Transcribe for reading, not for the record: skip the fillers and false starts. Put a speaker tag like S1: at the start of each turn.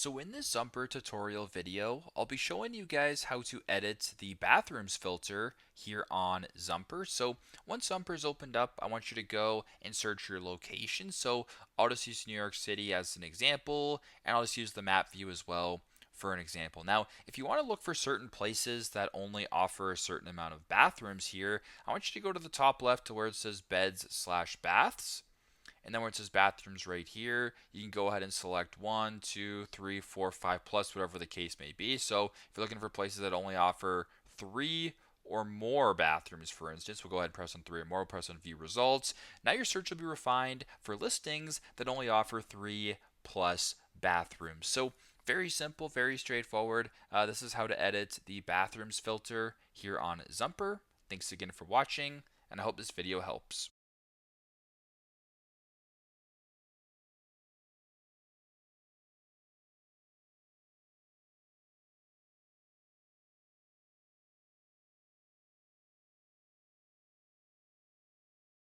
S1: So in this Zumper tutorial video, I'll be showing you guys how to edit the bathrooms filter here on Zumper. So once Zumper is opened up, I want you to go and search your location. So I'll just use New York City as an example, and I'll just use the map view as well for an example. Now, if you want to look for certain places that only offer a certain amount of bathrooms here, I want you to go to the top left to where it says beds/baths. And then where it says bathrooms right here, you can go ahead and select 1, 2, 3, 4, 5 plus, whatever the case may be. So if you're looking for places that only offer 3 or more bathrooms, for instance, we'll go ahead and press on 3 or more, we'll press on view results. Now your search will be refined for listings that only offer 3 plus bathrooms. So very simple, very straightforward. This is how to edit the bathrooms filter here on Zumper. Thanks again for watching, and I hope this video helps.